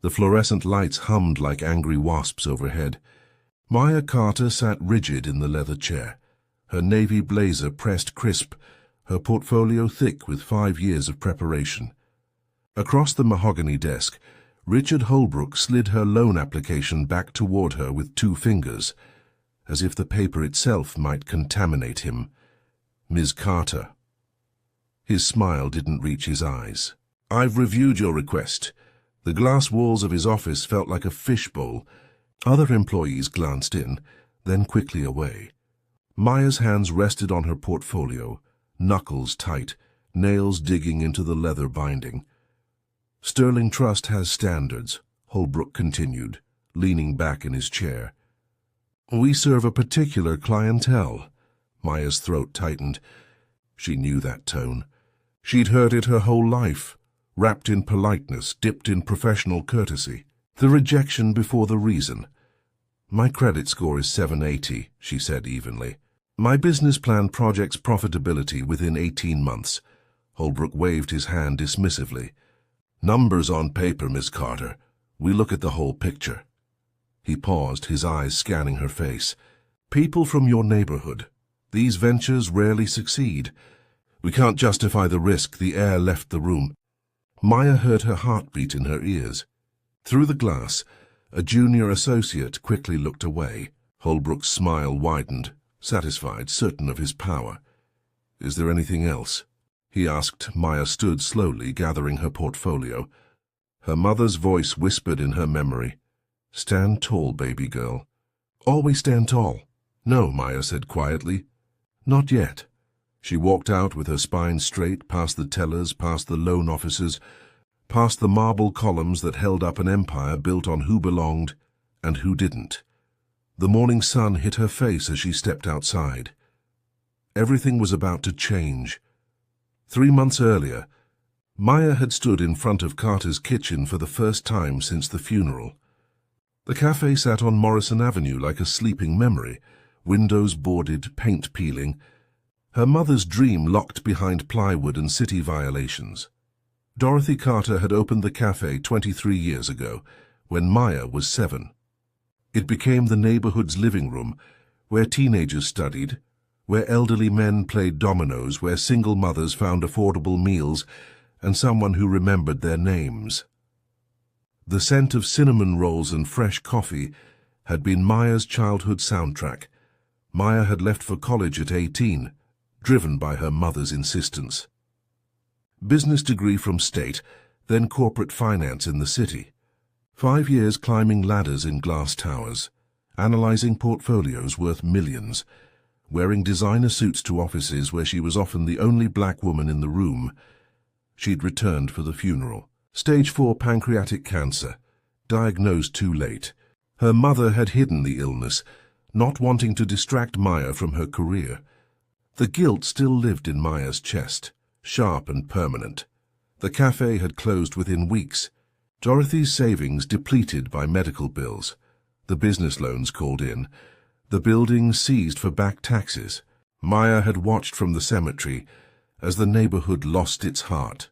The fluorescent lights hummed like angry wasps overhead. Maya Carter sat rigid in the leather chair, her navy blazer pressed crisp, her portfolio thick with 5 years of preparation. Across the mahogany desk, Richard Holbrook slid her loan application back toward her with 2 fingers, as if the paper itself might contaminate him. Ms. Carter. His smile didn't reach his eyes. I've reviewed your request. The glass walls of his office felt like a fishbowl. Other employees glanced in, then quickly away. Maya's hands rested on her portfolio, knuckles tight, nails digging into the leather binding. Sterling Trust has standards, Holbrook continued, leaning back in his chair. We serve a particular clientele. Maya's throat tightened. She knew that tone. She'd heard it her whole life, wrapped in politeness, dipped in professional courtesy. The rejection before the reason. My credit score is 780, she said evenly. My business plan projects profitability within 18 months. Holbrook waved his hand dismissively. Numbers on paper, Miss Carter. We look at the whole picture. He paused, his eyes scanning her face. People from your neighborhood. These ventures rarely succeed. We can't justify the risk. The air left the room. Maya heard her heartbeat in her ears. Through the glass, a junior associate quickly looked away. Holbrook's smile widened, satisfied, certain of his power. Is there anything else? He asked. Maya stood slowly, gathering her portfolio. Her mother's voice whispered in her memory. Stand tall, baby girl. Always stand tall. No, Maya said quietly. Not yet. She walked out with her spine straight, past the tellers, past the loan officers, past the marble columns that held up an empire built on who belonged and who didn't. The morning sun hit her face as she stepped outside. Everything was about to change. 3 months earlier, Maya had stood in front of Carter's kitchen for the first time since the funeral. The café sat on Morrison Avenue like a sleeping memory, windows boarded, paint peeling, her mother's dream locked behind plywood and city violations. Dorothy Carter had opened the café 23 years ago, when Maya was 7. It became the neighborhood's living room, where teenagers studied, where elderly men played dominoes, where single mothers found affordable meals, and someone who remembered their names. The scent of cinnamon rolls and fresh coffee had been Maya's childhood soundtrack. Maya had left for college at 18, driven by her mother's insistence. Business degree from state, then corporate finance in the city. 5 years climbing ladders in glass towers, analyzing portfolios worth millions, wearing designer suits to offices where she was often the only black woman in the room. She'd returned for the funeral. Stage 4 pancreatic cancer, diagnosed too late. Her mother had hidden the illness, not wanting to distract Maya from her career. The guilt still lived in Maya's chest, sharp and permanent. The café had closed within weeks. Dorothy's savings depleted by medical bills. The business loans called in. The building seized for back taxes. Maya had watched from the cemetery as the neighborhood lost its heart.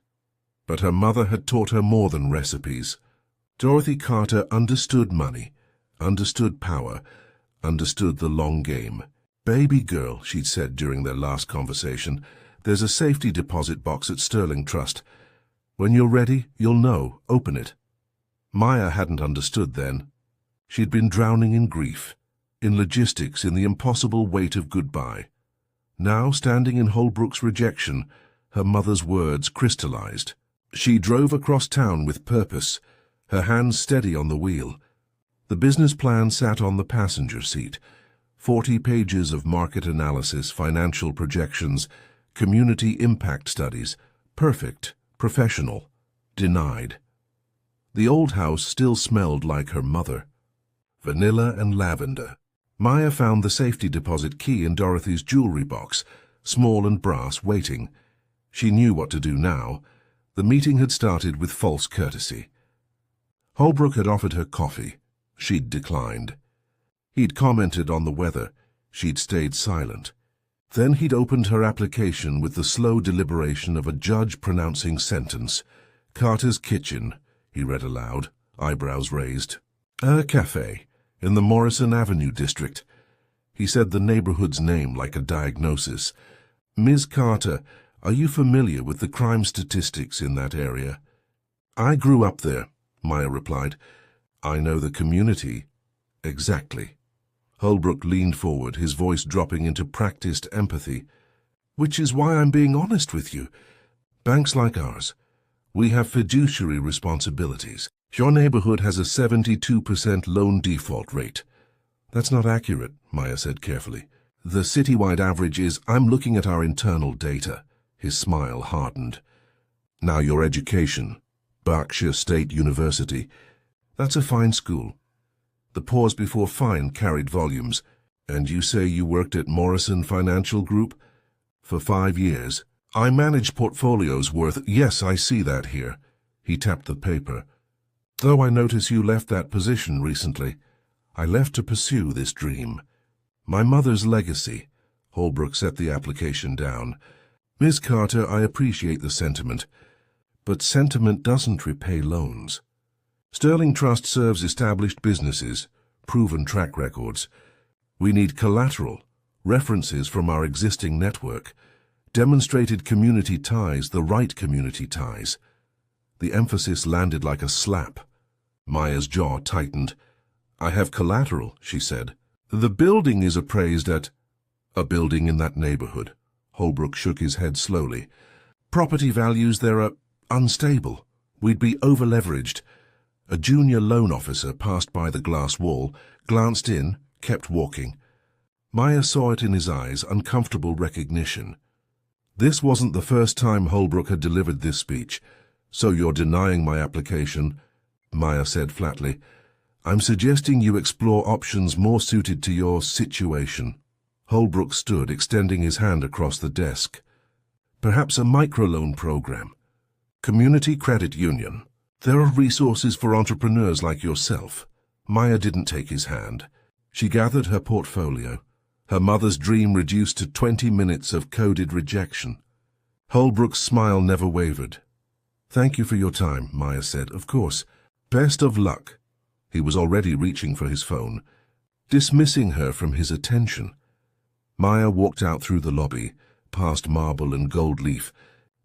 But her mother had taught her more than recipes. Dorothy Carter understood money, understood power, understood the long game. Baby girl, she'd said during their last conversation, there's a safety deposit box at Sterling Trust. When you're ready, you'll know. Open it. Maya hadn't understood then. She'd been drowning in grief, in logistics, in the impossible weight of goodbye. Now, standing in Holbrook's rejection, her mother's words crystallized. She drove across town with purpose, her hands steady on the wheel. The business plan sat on the passenger seat. 40 pages of market analysis, financial projections, community impact studies. Perfect, professional, denied. The old house still smelled like her mother. Vanilla and lavender. Maya found the safety deposit key in Dorothy's jewelry box, small and brass, waiting. She knew what to do now. The meeting had started with false courtesy. Holbrook had offered her coffee. She'd declined. He'd commented on the weather. She'd stayed silent. Then he'd opened her application with the slow deliberation of a judge pronouncing sentence. Carter's kitchen, he read aloud, eyebrows raised. A café, in the Morrison Avenue district. He said the neighborhood's name like a diagnosis. Ms. Carter, are you familiar with the crime statistics in that area? I grew up there, Maya replied. I know the community. Exactly. Holbrook leaned forward, his voice dropping into practiced empathy. Which is why I'm being honest with you. Banks like ours, we have fiduciary responsibilities. Your neighborhood has a 72% loan default rate. That's not accurate, Maya said carefully. The citywide average is, I'm looking at our internal data. His smile hardened. Now your education. Berkshire State University. That's a fine school. The pause before fine carried volumes. And you say you worked at Morrison Financial Group? For 5 years. I manage portfolios worth... Yes, I see that here. He tapped the paper. Though I notice you left that position recently. I left to pursue this dream. My mother's legacy. Holbrook set the application down. Ms. Carter, I appreciate the sentiment. But sentiment doesn't repay loans. Sterling Trust serves established businesses, proven track records. We need collateral, references from our existing network, demonstrated community ties, the right community ties. The emphasis landed like a slap. Maya's jaw tightened. I have collateral, she said. The building is appraised at... A building in that neighborhood. Holbrook shook his head slowly. Property values there are unstable. We'd be over-leveraged. A junior loan officer passed by the glass wall, glanced in, kept walking. Maya saw it in his eyes, uncomfortable recognition. This wasn't the first time Holbrook had delivered this speech. So you're denying my application? Maya said flatly. I'm suggesting you explore options more suited to your situation. Holbrook stood, extending his hand across the desk. Perhaps a microloan program. Community credit union. There are resources for entrepreneurs like yourself. Maya didn't take his hand. She gathered her portfolio. Her mother's dream reduced to 20 minutes of coded rejection. Holbrook's smile never wavered. Thank you for your time, Maya said. Of course. Best of luck. He was already reaching for his phone, dismissing her from his attention. Maya walked out through the lobby, past marble and gold leaf,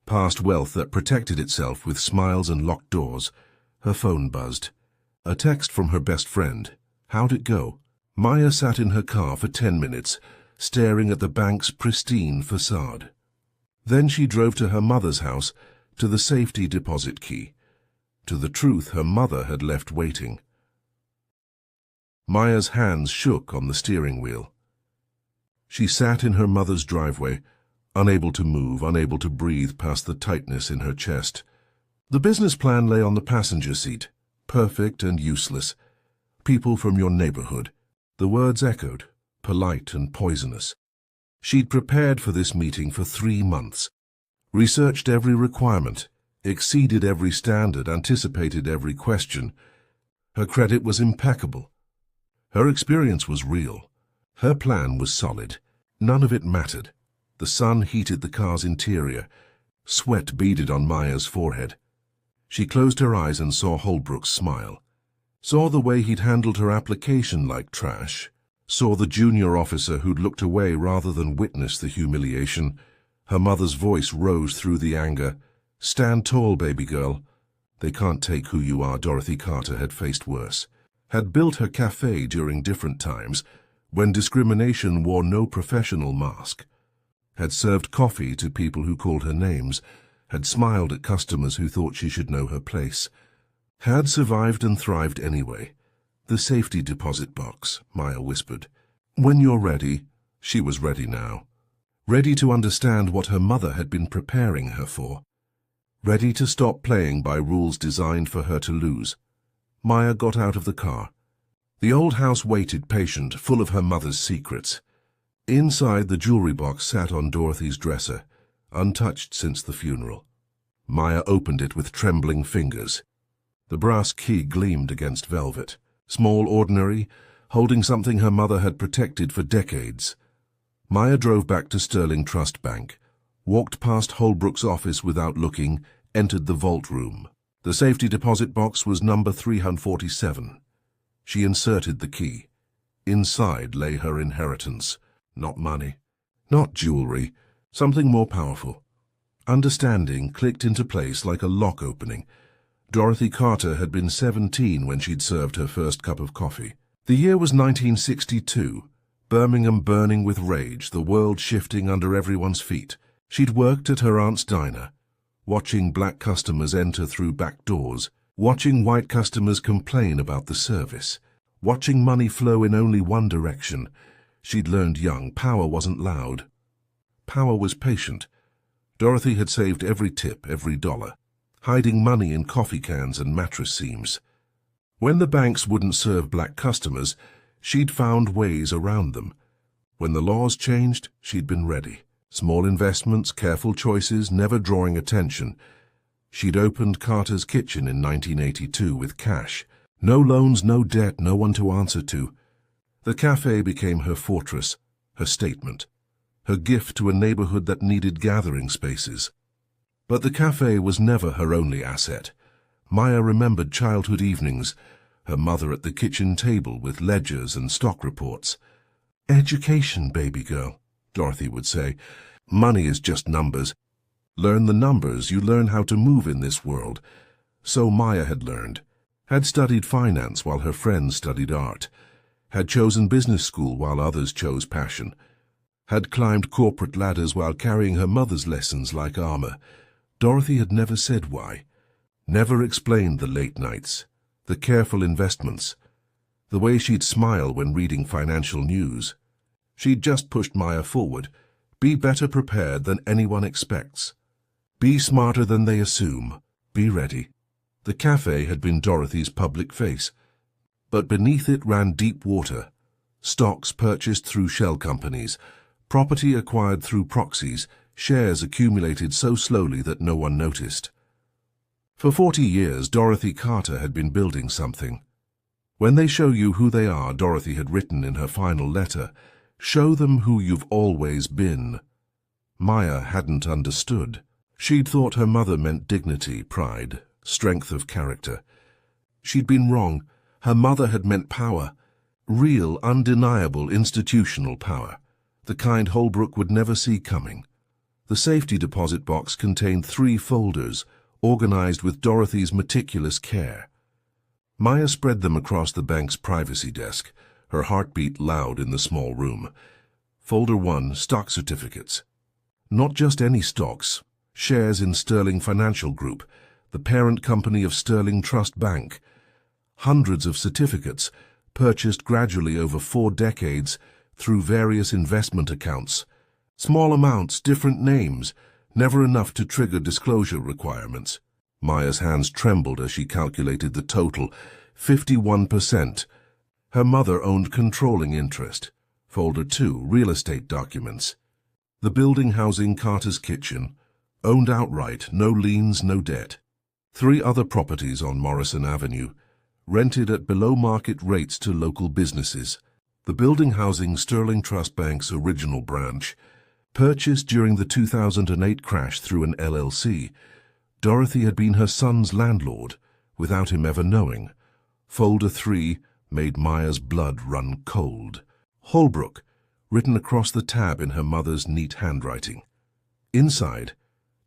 past wealth that protected itself with smiles and locked doors. Her phone buzzed. A text from her best friend. How'd it go? Maya sat in her car for 10 minutes, staring at the bank's pristine facade. Then she drove to her mother's house, to the safety deposit key, to the truth her mother had left waiting. Maya's hands shook on the steering wheel. She sat in her mother's driveway, unable to move, unable to breathe past the tightness in her chest. The business plan lay on the passenger seat, perfect and useless. People from your neighborhood. The words echoed, polite and poisonous. She'd prepared for this meeting for 3 months, researched every requirement, exceeded every standard, anticipated every question. Her credit was impeccable. Her experience was real. Her plan was solid. None of it mattered. The sun heated the car's interior. Sweat beaded on Maya's forehead. She closed her eyes and saw Holbrook's smile. Saw the way he'd handled her application like trash. Saw the junior officer who'd looked away rather than witness the humiliation. Her mother's voice rose through the anger. Stand tall, baby girl. They can't take who you are. Dorothy Carter had faced worse. Had built her café during different times, when discrimination wore no professional mask. Had served coffee to people who called her names. Had smiled at customers who thought she should know her place. Had survived and thrived anyway. The safety deposit box, Maya whispered. When you're ready. She was ready now. Ready to understand what her mother had been preparing her for. Ready to stop playing by rules designed for her to lose. Maya got out of the car. The old house waited, patient, full of her mother's secrets. Inside, the jewelry box sat on Dorothy's dresser, untouched since the funeral. Maya opened it with trembling fingers. The brass key gleamed against velvet. Small, ordinary, holding something her mother had protected for decades. Maya drove back to Sterling Trust Bank, walked past Holbrook's office without looking, entered the vault room. The safety deposit box was number 347. She inserted the key. Inside lay her inheritance. Not money, not jewelry, something more powerful. Understanding clicked into place like a lock opening. Dorothy Carter had been 17 when she'd served her first cup of coffee. The year was 1962, Birmingham burning with rage, the world shifting under everyone's feet. She'd worked at her aunt's diner, watching black customers enter through back doors, watching white customers complain about the service, watching money flow in only one direction. She'd learned young, power wasn't loud. Power was patient. Dorothy had saved every tip, every dollar, hiding money in coffee cans and mattress seams. When the banks wouldn't serve black customers, she'd found ways around them. When the laws changed, she'd been ready. Small investments, careful choices, never drawing attention. She'd opened Carter's Kitchen in 1982 with cash. No loans, no debt, no one to answer to. The cafe became her fortress, her statement, her gift to a neighborhood that needed gathering spaces. But the cafe was never her only asset. Maya remembered childhood evenings, her mother at the kitchen table with ledgers and stock reports. "Education, baby girl," Dorothy would say. "Money is just numbers. Learn the numbers, you learn how to move in this world." So Maya had learned, had studied finance while her friends studied art, had chosen business school while others chose passion, had climbed corporate ladders while carrying her mother's lessons like armor. Dorothy had never said why, never explained the late nights, the careful investments, the way she'd smile when reading financial news. She'd just pushed Maya forward. Be better prepared than anyone expects. Be smarter than they assume. Be ready. The cafe had been Dorothy's public face, but beneath it ran deep water. Stocks purchased through shell companies, property acquired through proxies, shares accumulated so slowly that no one noticed. For 40 years, Dorothy Carter had been building something. When they show you who they are, Dorothy had written in her final letter, show them who you've always been. Maya hadn't understood. She'd thought her mother meant dignity, pride, strength of character. She'd been wrong. Her mother had meant power, real, undeniable institutional power, the kind Holbrook would never see coming. The safety deposit box contained 3 folders, organized with Dorothy's meticulous care. Maya spread them across the bank's privacy desk, her heartbeat loud in the small room. Folder 1, stock certificates. Not just any stocks, shares in Sterling Financial Group, the parent company of Sterling Trust Bank. Hundreds of certificates, purchased gradually over 4 decades through various investment accounts. Small amounts, different names, never enough to trigger disclosure requirements. Maya's hands trembled as she calculated the total, 51%. Her mother owned controlling interest. Folder 2, real estate documents. The building housing Carter's Kitchen, owned outright, no liens, no debt. 3 other properties on Morrison Avenue, rented at below-market rates to local businesses. The building housing Sterling Trust Bank's original branch, purchased during the 2008 crash through an LLC. Dorothy had been her son's landlord, without him ever knowing. Folder 3 made Maya's blood run cold. Holbrook, written across the tab in her mother's neat handwriting. Inside,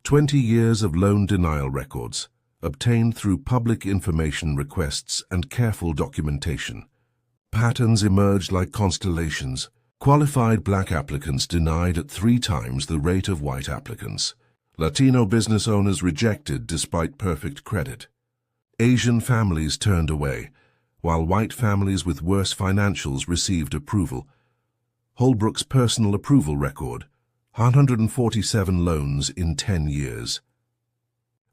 20 years of loan denial records, obtained through public information requests and careful documentation. Patterns emerged like constellations. Qualified black applicants denied at 3 times the rate of white applicants. Latino business owners rejected despite perfect credit. Asian families turned away, while white families with worse financials received approval. Holbrook's personal approval record, 147 loans in 10 years.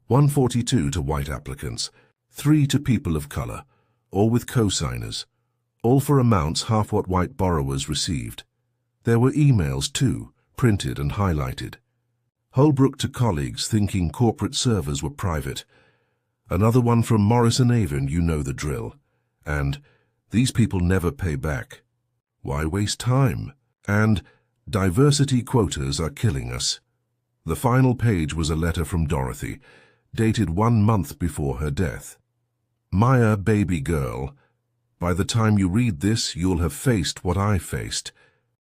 142 to white applicants, 3 to people of color, all with co-signers, all for amounts half what white borrowers received. There were emails too, printed and highlighted. Holbrook to colleagues thinking corporate servers were private. Another one from Morrison Avon, you know the drill. And, these people never pay back. Why waste time? And, diversity quotas are killing us. The final page was a letter from Dorothy, dated 1 month before her death. Maya, baby girl, by the time you read this, you'll have faced what I faced.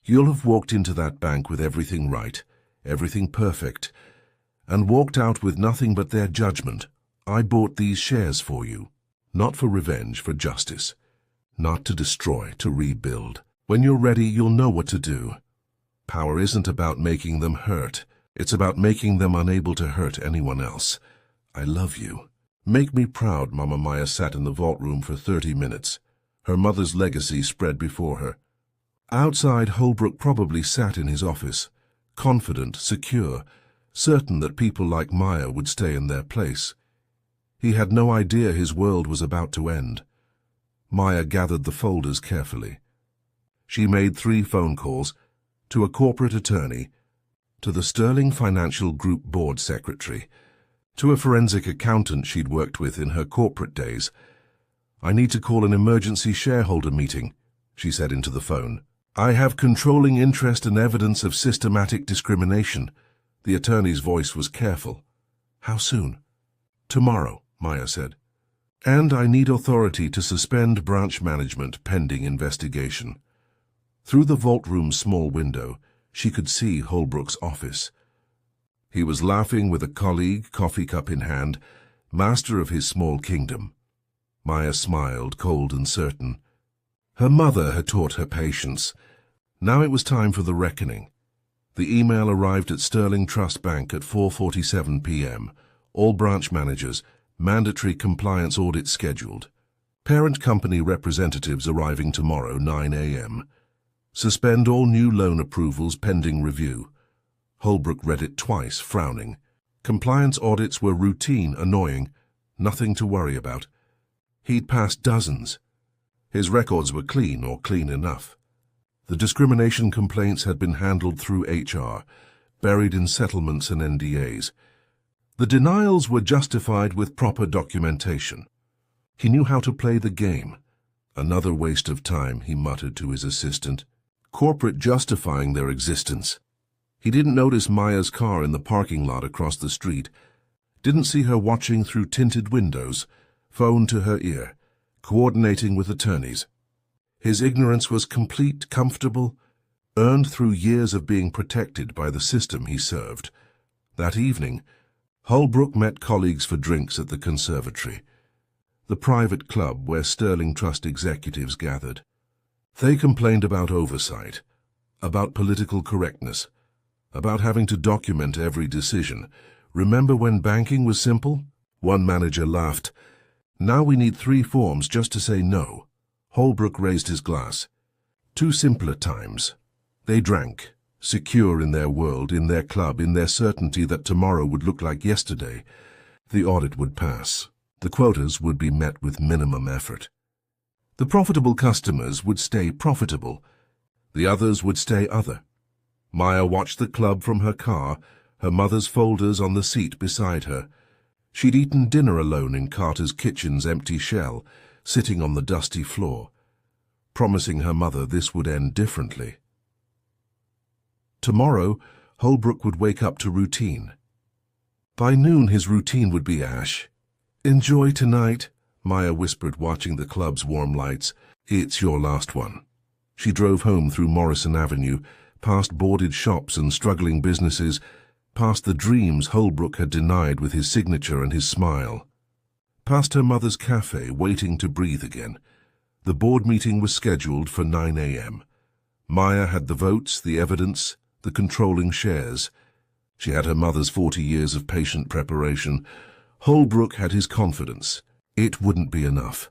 You'll have walked into that bank with everything right, everything perfect, and walked out with nothing but their judgment. I bought these shares for you, not for revenge, for justice, not to destroy, to rebuild. When you're ready, you'll know what to do. Power isn't about making them hurt. It's about making them unable to hurt anyone else. I love you. Make me proud. Mama Maya sat in the vault room for 30 minutes. Her mother's legacy spread before her. Outside, Holbrook probably sat in his office, confident, secure, certain that people like Maya would stay in their place. He had no idea his world was about to end. Maya gathered the folders carefully. She made 3 phone calls, to a corporate attorney, to the Sterling Financial Group board secretary, to a forensic accountant she'd worked with in her corporate days. I need to call an emergency shareholder meeting, she said into the phone. I have controlling interest and evidence of systematic discrimination. The attorney's voice was careful. How soon? Tomorrow, Maya said. And I need authority to suspend branch management pending investigation. Through the vault room's small window, she could see Holbrook's office. He was laughing with a colleague, coffee cup in hand, master of his small kingdom. Maya smiled, cold and certain. Her mother had taught her patience. Now it was time for the reckoning. The email arrived at Sterling Trust Bank at 4:47 p.m. All branch managers, mandatory compliance audit scheduled. Parent company representatives arriving tomorrow, 9 a.m. Suspend all new loan approvals pending review. Holbrook read it twice, frowning. Compliance audits were routine, annoying, nothing to worry about. He'd passed dozens. His records were clean, or clean enough. The discrimination complaints had been handled through HR, buried in settlements and NDAs. The denials were justified with proper documentation. He knew how to play the game. Another waste of time, he muttered to his assistant. Corporate justifying their existence. He didn't notice Maya's car in the parking lot across the street, didn't see her watching through tinted windows, phone to her ear, coordinating with attorneys. His ignorance was complete, comfortable, earned through years of being protected by the system he served. That evening, Holbrook met colleagues for drinks at the conservatory, the private club where Sterling Trust executives gathered. They complained about oversight, about political correctness, about having to document every decision. Remember when banking was simple? One manager laughed. Now we need 3 forms just to say no. Holbrook raised his glass. 2 simpler times. They drank, secure in their world, in their club, in their certainty that tomorrow would look like yesterday. The audit would pass. The quotas would be met with minimum effort. The profitable customers would stay profitable. The others would stay other. Maya watched the club from her car, her mother's folders on the seat beside her. She'd eaten dinner alone in Carter's kitchen's empty shell, sitting on the dusty floor, promising her mother this would end differently. Tomorrow, Holbrook would wake up to routine. By noon, his routine would be ash. Enjoy tonight, Maya whispered, watching the club's warm lights. It's your last one. She drove home through Morrison Avenue, past boarded shops and struggling businesses, past the dreams Holbrook had denied with his signature and his smile. Past her mother's café, waiting to breathe again. The board meeting was scheduled for 9 a.m. Maya had the votes, the evidence, the controlling shares. She had her mother's 40 years of patient preparation. Holbrook had his confidence. It wouldn't be enough.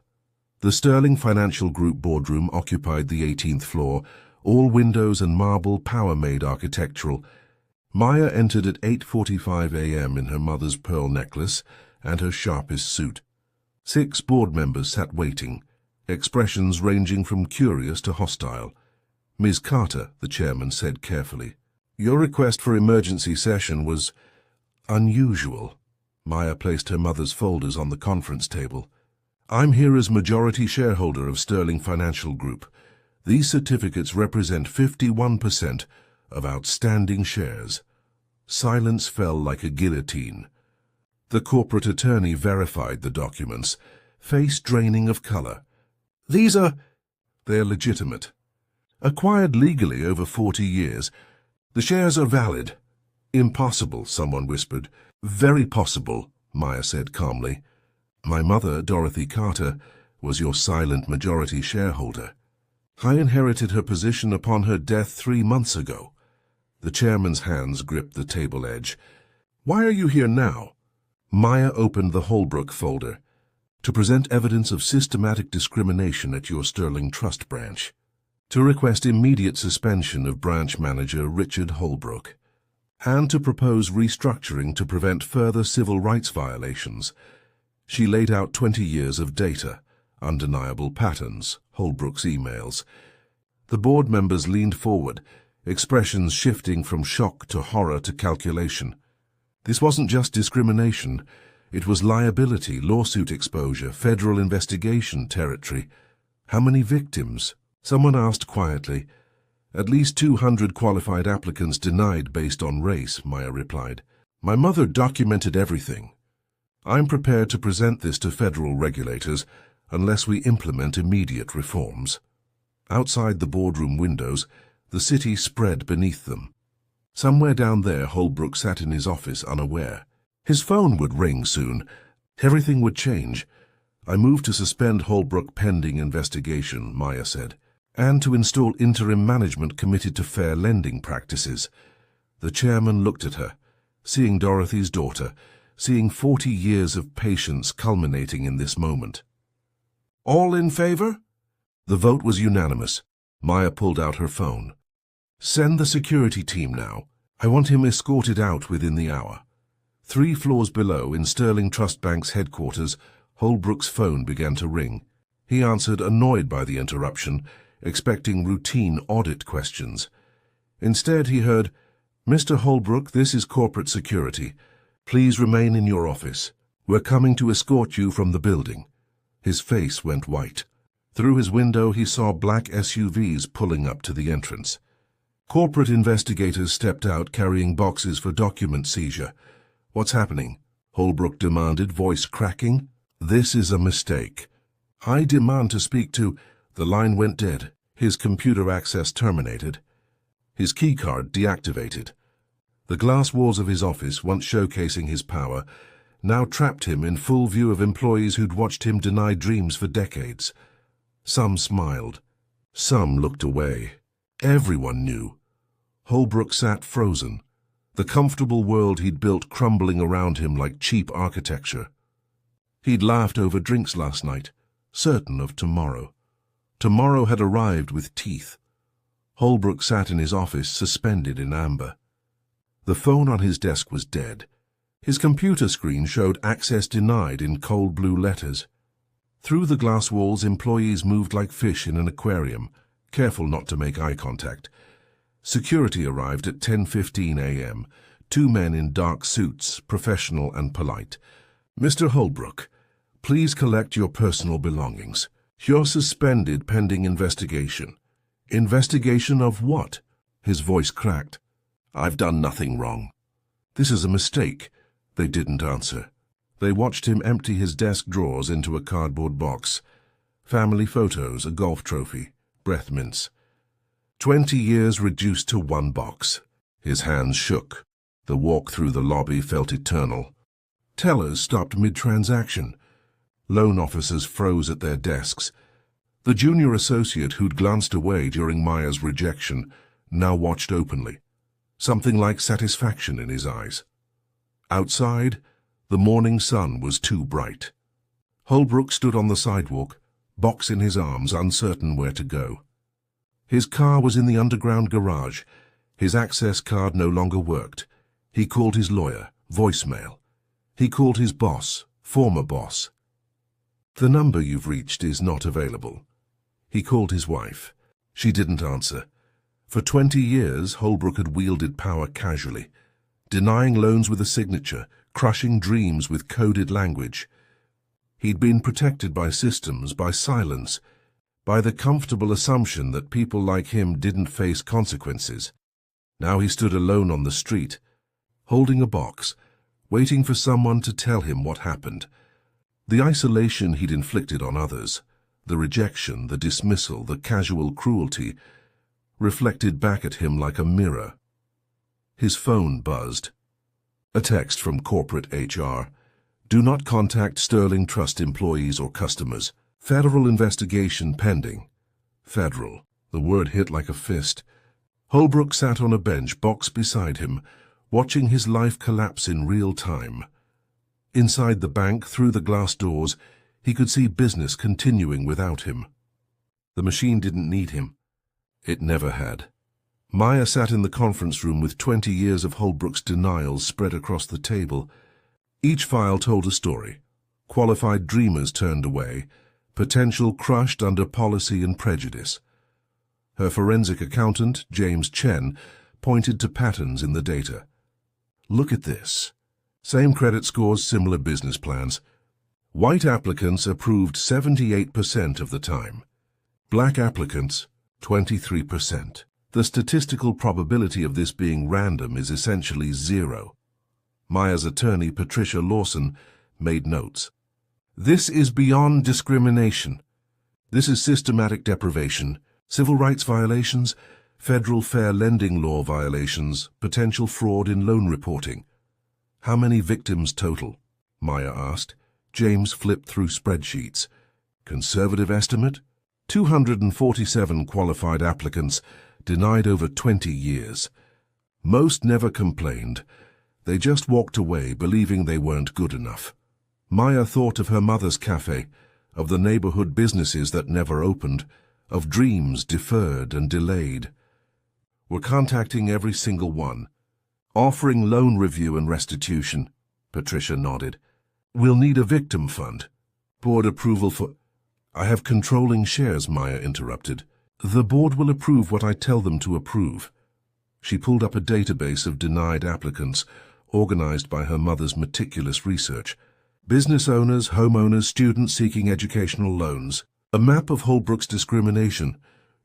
The Sterling Financial Group boardroom occupied the 18th floor, all windows and marble, power-made architectural. Maya entered at 8:45 a.m. in her mother's pearl necklace and her sharpest suit. 6 board members sat waiting, expressions ranging from curious to hostile. Ms. Carter, the chairman said carefully, "Your request for emergency session was unusual." Maya placed her mother's folders on the conference table. "I'm here as majority shareholder of Sterling Financial Group. These certificates represent 51% of outstanding shares." Silence fell like a guillotine. The corporate attorney verified the documents, face draining of color. They're legitimate. Acquired legally over 40 years. The shares are valid. Impossible, someone whispered. Very possible, Maya said calmly. My mother, Dorothy Carter, was your silent majority shareholder. I inherited her position upon her death 3 months ago. The chairman's hands gripped the table edge. Why are you here now? Maya opened the Holbrook folder. To present evidence of systematic discrimination at your Sterling Trust branch. To request immediate suspension of branch manager Richard Holbrook. And to propose restructuring to prevent further civil rights violations. She laid out 20 years of data, undeniable patterns, Holbrook's emails. The board members leaned forward, expressions shifting from shock to horror to calculation. This wasn't just discrimination. It was liability, lawsuit exposure, federal investigation territory. How many victims? Someone asked quietly. At least 200 qualified applicants denied based on race, Maya replied. My mother documented everything. I'm prepared to present this to federal regulators unless we implement immediate reforms. Outside the boardroom windows, the city spread beneath them. Somewhere down there, Holbrook sat in his office unaware. His phone would ring soon. Everything would change. I moved to suspend Holbrook pending investigation, Maya said, and to install interim management committed to fair lending practices. The chairman looked at her, seeing Dorothy's daughter, seeing 40 years of patience culminating in this moment. All in favor? The vote was unanimous. Maya pulled out her phone. Send the security team now. I want him escorted out within the hour. 3 floors below, in Sterling Trust Bank's headquarters, Holbrook's phone began to ring. He answered, annoyed by the interruption, expecting routine audit questions. Instead, he heard, Mr. Holbrook, this is corporate security. Please remain in your office. We're coming to escort you from the building. His face went white. Through his window, he saw black SUVs pulling up to the entrance. Corporate investigators stepped out carrying boxes for document seizure. What's happening? Holbrook demanded, voice cracking. This is a mistake. I demand to speak to... The line went dead. His computer access terminated. His keycard deactivated. The glass walls of his office, once showcasing his power, now trapped him in full view of employees who'd watched him deny dreams for decades. Some smiled. Some looked away. Everyone knew. Holbrook sat frozen, the comfortable world he'd built crumbling around him like cheap architecture. He'd laughed over drinks last night, certain of tomorrow. Tomorrow had arrived with teeth. Holbrook sat in his office, suspended in amber. The phone on his desk was dead. His computer screen showed access denied in cold blue letters. Through the glass walls, employees moved like fish in an aquarium, careful not to make eye contact. Security arrived at 10:15 a.m., 2 men in dark suits, professional and polite. Mr. Holbrook, please collect your personal belongings. You're suspended pending investigation. Investigation of what? His voice cracked. I've done nothing wrong. This is a mistake. They didn't answer. They watched him empty his desk drawers into a cardboard box. Family photos, a golf trophy, breath mints. 20 years reduced to 1 box. His hands shook. The walk through the lobby felt eternal. Tellers stopped mid-transaction. Loan officers froze at their desks. The junior associate who'd glanced away during Maya's rejection now watched openly, something like satisfaction in his eyes. Outside, the morning sun was too bright. Holbrook stood on the sidewalk, box in his arms, uncertain where to go. His car was in the underground garage. His access card no longer worked. He called his lawyer, voicemail. He called his boss, former boss. The number you've reached is not available. He called his wife. She didn't answer. For 20 years, Holbrook had wielded power casually, denying loans with a signature, crushing dreams with coded language. He'd been protected by systems, by silence, by the comfortable assumption that people like him didn't face consequences. Now he stood alone on the street, holding a box, waiting for someone to tell him what happened. The isolation he'd inflicted on others, the rejection, the dismissal, the casual cruelty, reflected back at him like a mirror. His phone buzzed. A text from corporate HR. Do not contact Sterling Trust employees or customers. Federal investigation pending. Federal. The word hit like a fist. Holbrook sat on a bench, box beside him, watching his life collapse in real time. Inside the bank, through the glass doors, he could see business continuing without him. The machine didn't need him. It never had. Maya sat in the conference room with 20 years of Holbrook's denials spread across the table. Each file told a story. Qualified dreamers turned away, potential crushed under policy and prejudice. Her forensic accountant, James Chen, pointed to patterns in the data. Look at this. Same credit scores, similar business plans. White applicants approved 78% of the time. Black applicants, 23%. The statistical probability of this being random is essentially zero. Maya's attorney, Patricia Lawson, made notes. This is beyond discrimination. This is systematic deprivation, civil rights violations, federal fair lending law violations, potential fraud in loan reporting. How many victims total? Maya asked. James flipped through spreadsheets. Conservative estimate? 247 qualified applicants, denied over 20 years. Most never complained. They just walked away believing they weren't good enough. Maya thought of her mother's café, of the neighborhood businesses that never opened, of dreams deferred and delayed. We're contacting every single one. Offering loan review and restitution. Patricia nodded. We'll need a victim fund. Board approval for... I have controlling shares, Maya interrupted. The board will approve what I tell them to approve. She pulled up a database of denied applicants, organized by her mother's meticulous research. Business owners, homeowners, students seeking educational loans. A map of Holbrook's discrimination.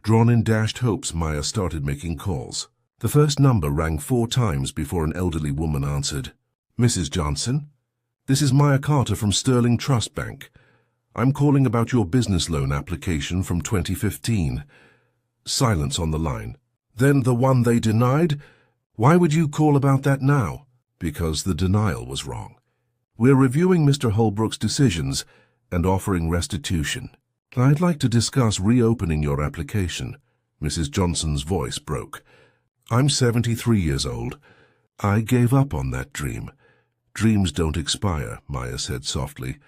Drawn in dashed hopes, Maya started making calls. The first number rang 4 times before an elderly woman answered. Mrs. Johnson? This is Maya Carter from Sterling Trust Bank. I'm calling about your business loan application from 2015. Silence on the line. Then the one they denied? Why would you call about that now? Because the denial was wrong. We're reviewing Mr. Holbrook's decisions and offering restitution. I'd like to discuss reopening your application. Mrs. Johnson's voice broke. I'm 73 years old. I gave up on that dream. Dreams don't expire, Maya said softly.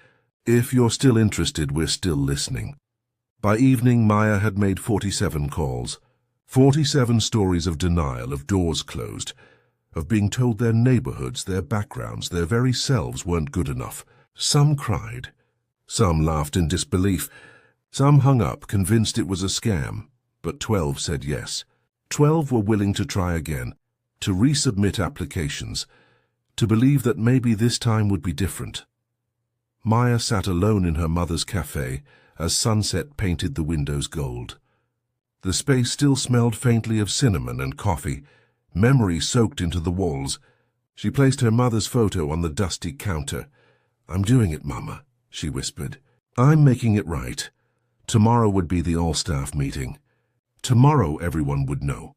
If you're still interested, we're still listening. By evening, Maya had made 47 calls. 47 stories of denial, of doors closed, of being told their neighborhoods, their backgrounds, their very selves weren't good enough. Some cried. Some laughed in disbelief. Some hung up, convinced it was a scam. But 12 said yes. 12 were willing to try again, to resubmit applications, to believe that maybe this time would be different. Maya sat alone in her mother's café as sunset painted the windows gold. The space still smelled faintly of cinnamon and coffee. Memory soaked into the walls. She placed her mother's photo on the dusty counter. I'm doing it, Mama, she whispered. I'm making it right. Tomorrow would be the all-staff meeting. Tomorrow everyone would know.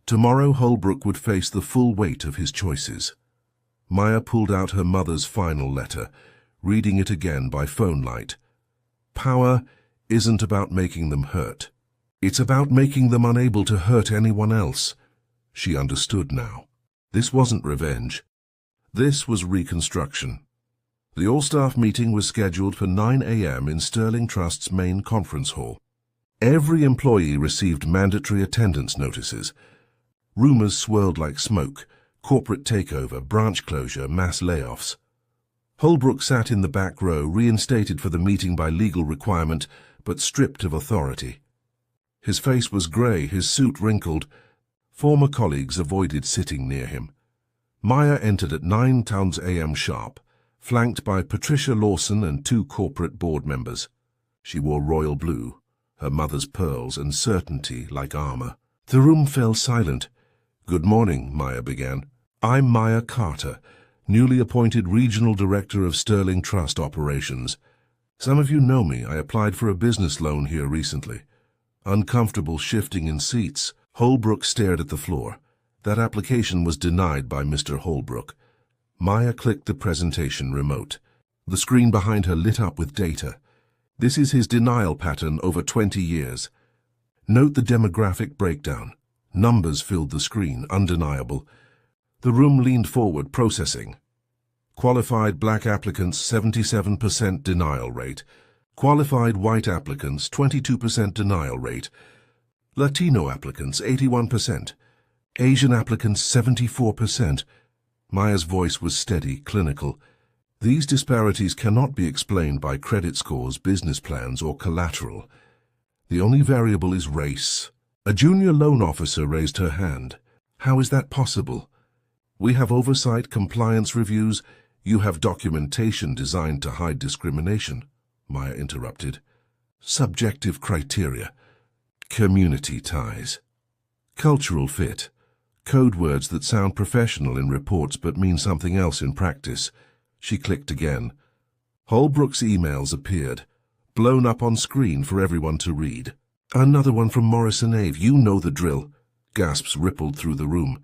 Tomorrow Holbrook would face the full weight of his choices. Maya pulled out her mother's final letter, reading it again by phone light. Power isn't about making them hurt. It's about making them unable to hurt anyone else. She understood now. This wasn't revenge. This was reconstruction. The all-staff meeting was scheduled for 9 a.m. in Sterling Trust's main conference hall. Every employee received mandatory attendance notices. Rumors swirled like smoke. Corporate takeover, branch closure, mass layoffs. Holbrook sat in the back row, reinstated for the meeting by legal requirement, but stripped of authority. His face was grey, his suit wrinkled. Former colleagues avoided sitting near him. Maya entered at 9 a.m. sharp, flanked by Patricia Lawson and 2 corporate board members. She wore royal blue, her mother's pearls and certainty like armor. The room fell silent. Good morning, Maya began. I'm Maya Carter, newly appointed Regional Director of Sterling Trust Operations. Some of you know me. I applied for a business loan here recently. Uncomfortable shifting in seats, Holbrook stared at the floor. That application was denied by Mr. Holbrook. Maya clicked the presentation remote. The screen behind her lit up with data. This is his denial pattern over 20 years. Note the demographic breakdown. Numbers filled the screen, undeniable. The room leaned forward, processing. Qualified black applicants, 77% denial rate. Qualified white applicants, 22% denial rate. Latino applicants, 81%. Asian applicants, 74%. Maya's voice was steady, clinical. These disparities cannot be explained by credit scores, business plans, or collateral. The only variable is race. A junior loan officer raised her hand. How is that possible? We have oversight, compliance reviews. You have documentation designed to hide discrimination, Maya interrupted. Subjective criteria. Community ties. Cultural fit. Code words that sound professional in reports but mean something else in practice. She clicked again. Holbrook's emails appeared, blown up on screen for everyone to read. Another one from Morrison Ave. You know the drill. Gasps rippled through the room.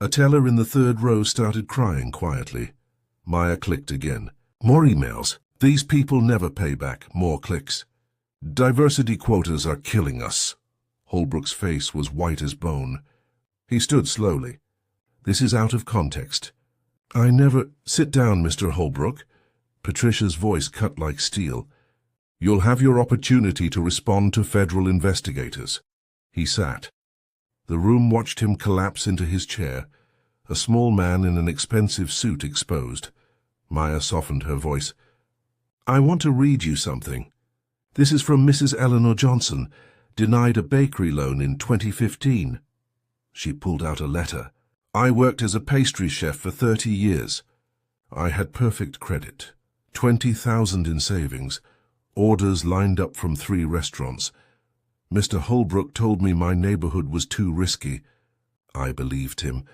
A teller in the third row started crying quietly. Maya clicked again. More emails. These people never pay back. More clicks. Diversity quotas are killing us. Holbrook's face was white as bone. He stood slowly. This is out of context. I never... Sit down, Mr. Holbrook. Patricia's voice cut like steel. You'll have your opportunity to respond to federal investigators. He sat. The room watched him collapse into his chair, a small man in an expensive suit exposed. Maya softened her voice. I want to read you something. This is from Mrs. Eleanor Johnson, denied a bakery loan in 2015. She pulled out a letter. I worked as a pastry chef for 30 years. I had perfect credit, 20,000 in savings, orders lined up from 3 restaurants. Mr. Holbrook told me my neighborhood was too risky. I believed him.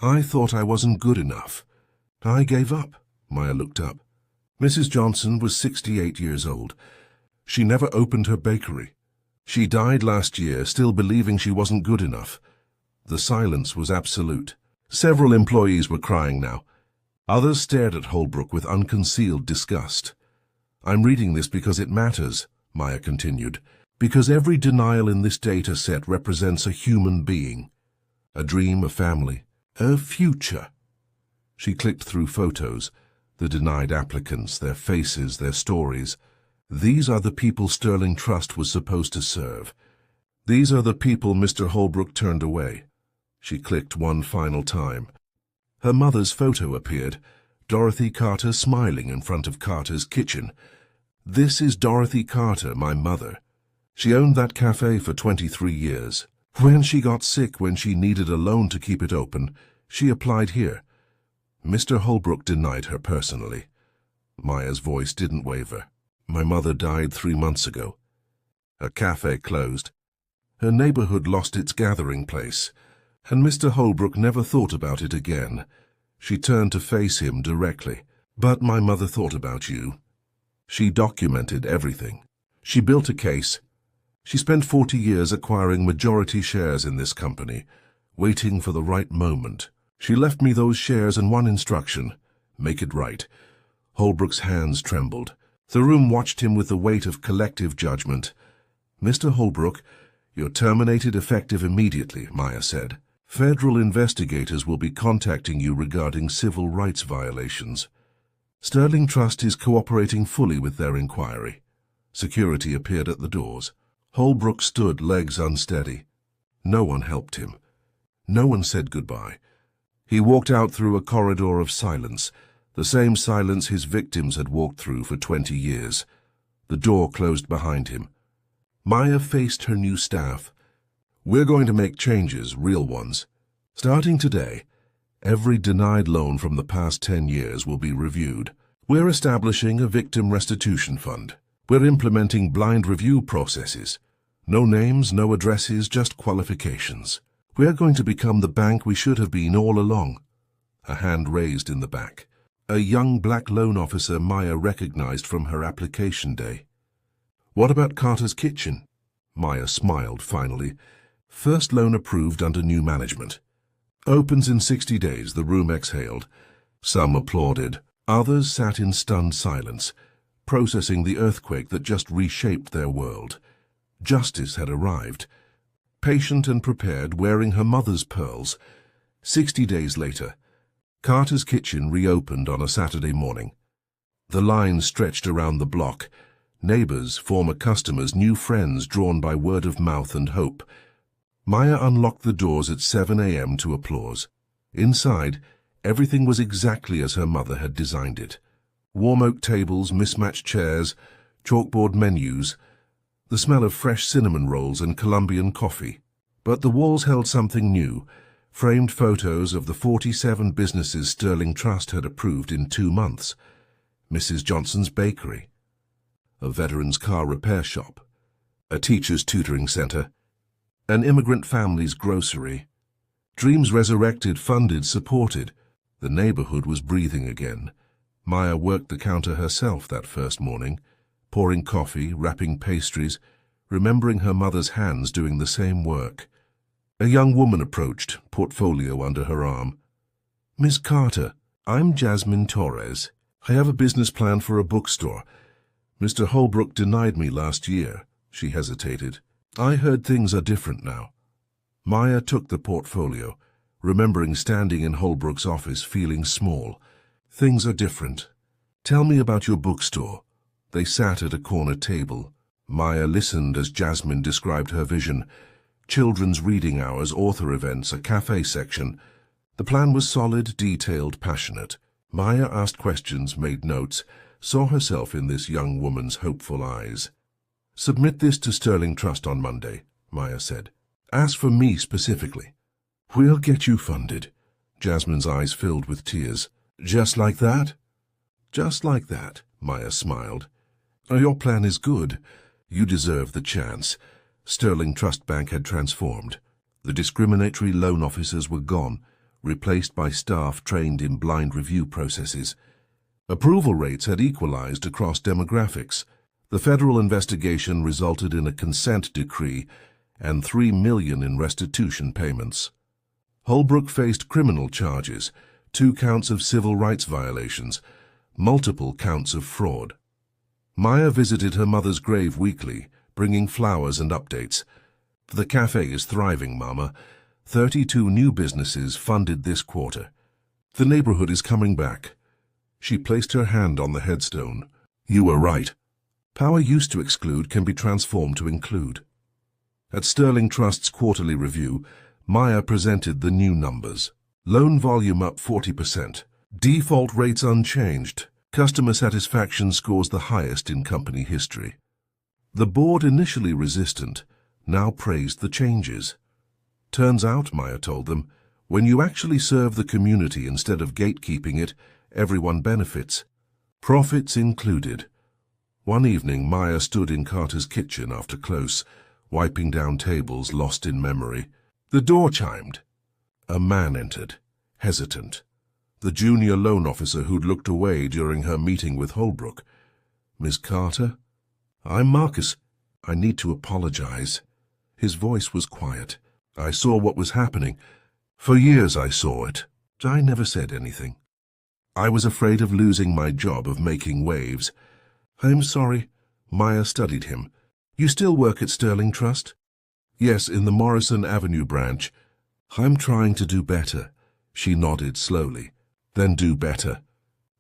I thought I wasn't good enough. I gave up. Maya looked up. Mrs. Johnson was 68 years old. She never opened her bakery. She died last year, still believing she wasn't good enough. The silence was absolute. Several employees were crying now. Others stared at Holbrook with unconcealed disgust. I'm reading this because it matters, Maya continued, because every denial in this data set represents a human being. A dream, a family, a future. She clicked through photos, the denied applicants, their faces, their stories. These are the people Sterling Trust was supposed to serve. These are the people Mr. Holbrook turned away. She clicked one final time. Her mother's photo appeared, Dorothy Carter smiling in front of Carter's kitchen. This is Dorothy Carter, my mother. She owned that cafe for 23 years. When she got sick, when she needed a loan to keep it open, she applied here. Mr. Holbrook denied her personally. Maya's voice didn't waver. My mother died 3 months ago. Her cafe closed. Her neighborhood lost its gathering place, and Mr. Holbrook never thought about it again. She turned to face him directly. But my mother thought about you. She documented everything. She built a case. She spent 40 years acquiring majority shares in this company, waiting for the right moment. She left me those shares and one instruction: make it right. Holbrook's hands trembled. The room watched him with the weight of collective judgment. Mr. Holbrook, you're terminated effective immediately, Maya said. Federal investigators will be contacting you regarding civil rights violations. Sterling Trust is cooperating fully with their inquiry. Security appeared at the doors. Holbrook stood, legs unsteady. No one helped him. No one said goodbye. He walked out through a corridor of silence, the same silence his victims had walked through for 20 years. The door closed behind him. Maya faced her new staff. We're going to make changes, real ones. Starting today, every denied loan from the past 10 years will be reviewed. We're establishing a victim restitution fund. We're implementing blind review processes. No names, no addresses, just qualifications. We're going to become the bank we should have been all along. a hand raised in the back. A young black loan officer Maya recognized from her application day. What about Carter's Kitchen? Maya smiled finally. First loan approved under new management. Opens in 60 days, the room exhaled. Some applauded. Others sat in stunned silence, processing the earthquake that just reshaped their world. Justice had arrived. Patient and prepared, wearing her mother's pearls. 60 days later, Carter's Kitchen reopened on a Saturday morning. The line stretched around the block. Neighbors, former customers, new friends drawn by word of mouth and hope. Maya unlocked the doors at 7 a.m. to applause. Inside, everything was exactly as her mother had designed it. Warm oak tables, mismatched chairs, chalkboard menus, the smell of fresh cinnamon rolls and Colombian coffee. But the walls held something new, framed photos of the 47 businesses Sterling Trust had approved in 2 months. Mrs. Johnson's Bakery, a veteran's car repair shop, a teacher's tutoring center, an immigrant family's grocery. Dreams resurrected, funded, supported. The neighborhood was breathing again. Maya worked the counter herself that first morning, pouring coffee, wrapping pastries, remembering her mother's hands doing the same work. A young woman approached, portfolio under her arm. "Miss Carter, I'm Jasmine Torres. I have a business plan for a bookstore. Mr. Holbrook denied me last year." She hesitated. "I heard things are different now." Maya took the portfolio, remembering standing in Holbrook's office feeling small. "Things are different. Tell me about your bookstore." They sat at a corner table. Maya listened as Jasmine described her vision. Children's reading hours, author events, a café section. The plan was solid, detailed, passionate. Maya asked questions, made notes, saw herself in this young woman's hopeful eyes. "Submit this to Sterling Trust on Monday," Maya said. "Ask for me specifically." "We'll get you funded." Jasmine's eyes filled with tears. "Just like that?" "Just like that," Maya smiled. "Your plan is good. You deserve the chance." Sterling Trust Bank had transformed. The discriminatory loan officers were gone, replaced by staff trained in blind review processes. Approval rates had equalized across demographics. The federal investigation resulted in a consent decree and $3 million in restitution payments. Holbrook faced criminal charges, 2 counts of civil rights violations, multiple counts of fraud. Maya visited her mother's grave weekly, bringing flowers and updates. "The cafe is thriving, Mama. 32 new businesses funded this quarter. The neighborhood is coming back." She placed her hand on the headstone. "You were right. Power used to exclude can be transformed to include." At Sterling Trust's quarterly review, Maya presented the new numbers. Loan volume up 40%. Default rates unchanged. Customer satisfaction scores the highest in company history. The board, initially resistant, now praised the changes. "Turns out," Maya told them, "when you actually serve the community instead of gatekeeping it, everyone benefits. Profits included." One evening, Maya stood in Carter's Kitchen after close, wiping down tables lost in memory. The door chimed. A man entered, hesitant. The junior loan officer who'd looked away during her meeting with Holbrook. "Miss Carter?" "I'm Marcus. I need to apologize." His voice was quiet. "I saw what was happening. For years I saw it. I never said anything. I was afraid of losing my job, of making waves." "I'm sorry." Maya studied him. "You still work at Sterling Trust?" "Yes, in the Morrison Avenue branch." "I'm trying to do better." She nodded slowly. "Then do better.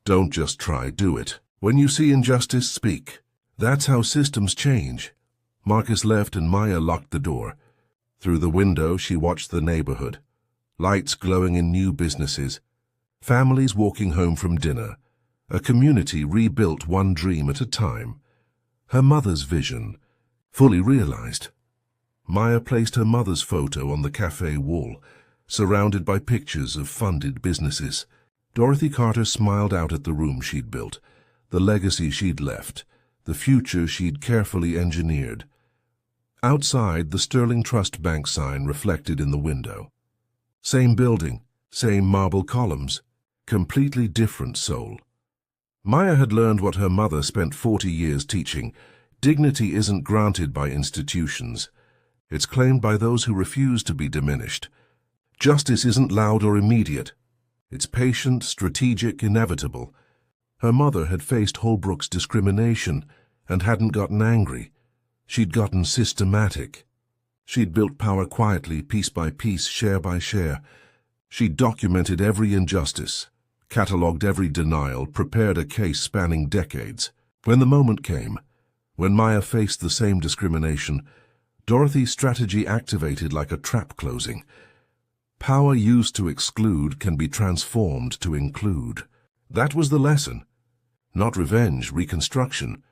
Don't just try, do it. When you see injustice, speak. That's how systems change." Marcus left and Maya locked the door. Through the window, she watched the neighborhood. Lights glowing in new businesses. Families walking home from dinner. A community rebuilt one dream at a time. Her mother's vision, fully realized. Maya placed her mother's photo on the cafe wall, surrounded by pictures of funded businesses. Dorothy Carter smiled out at the room she'd built, the legacy she'd left, the future she'd carefully engineered. Outside, the Sterling Trust Bank sign reflected in the window. Same building, same marble columns, Completely different soul. Maya had learned what her mother spent 40 years teaching. Dignity isn't granted by institutions. It's claimed by those who refuse to be diminished. Justice isn't loud or immediate. It's patient, strategic, inevitable. Her mother had faced Holbrook's discrimination and hadn't gotten angry. She'd gotten systematic. She'd built power quietly, piece by piece, share by share. She'd documented every injustice, catalogued every denial, prepared a case spanning decades. When the moment came, when Maya faced the same discrimination, Dorothy's strategy activated like a trap closing. Power used to exclude can be transformed to include. That was the lesson. Not revenge, reconstruction.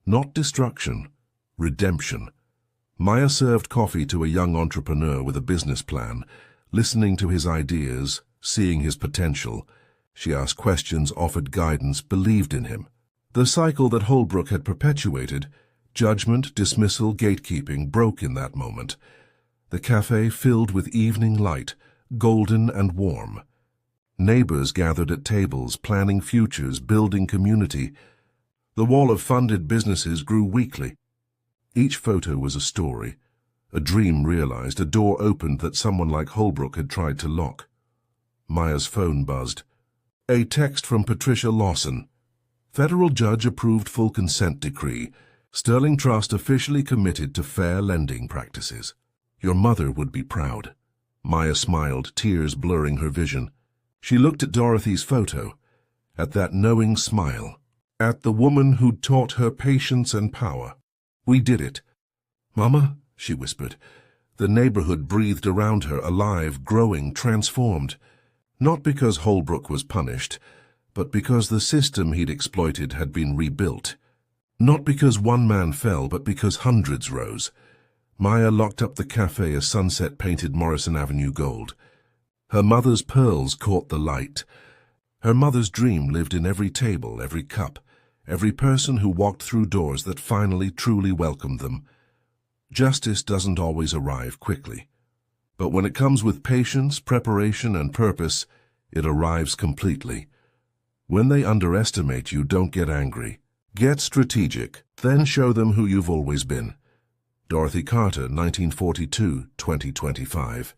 Not destruction, redemption. Maya served coffee to a young entrepreneur with a business plan, listening to his ideas, seeing his potential. She asked questions, offered guidance, believed in him. The cycle that Holbrook had perpetuated, judgment, dismissal, gatekeeping, broke in that moment. The café filled with evening light, golden and warm. Neighbors gathered at tables, planning futures, building community. The wall of funded businesses grew weekly. Each photo was a story, a dream realized, a door opened that someone like Holbrook had tried to lock. Maya's phone buzzed. A text from Patricia Lawson. Federal judge approved full consent decree. Sterling Trust officially committed to fair lending practices. Your mother would be proud. Maya smiled, tears blurring her vision. She looked at Dorothy's photo, at that knowing smile, at the woman who'd taught her patience and power. We did it. Mama, she whispered. The neighborhood breathed around her, alive, growing, transformed. Not because Holbrook was punished, but because the system he'd exploited had been rebuilt. Not because one man fell, but because hundreds rose. Maya locked up the café as sunset painted Morrison Avenue gold. Her mother's pearls caught the light. Her mother's dream lived in every table, every cup, every person who walked through doors that finally truly welcomed them. Justice doesn't always arrive quickly, but when it comes with patience, preparation, and purpose, it arrives completely. When they underestimate you, don't get angry. Get strategic, then show them who you've always been. Dorothy Carter, 1942-2025.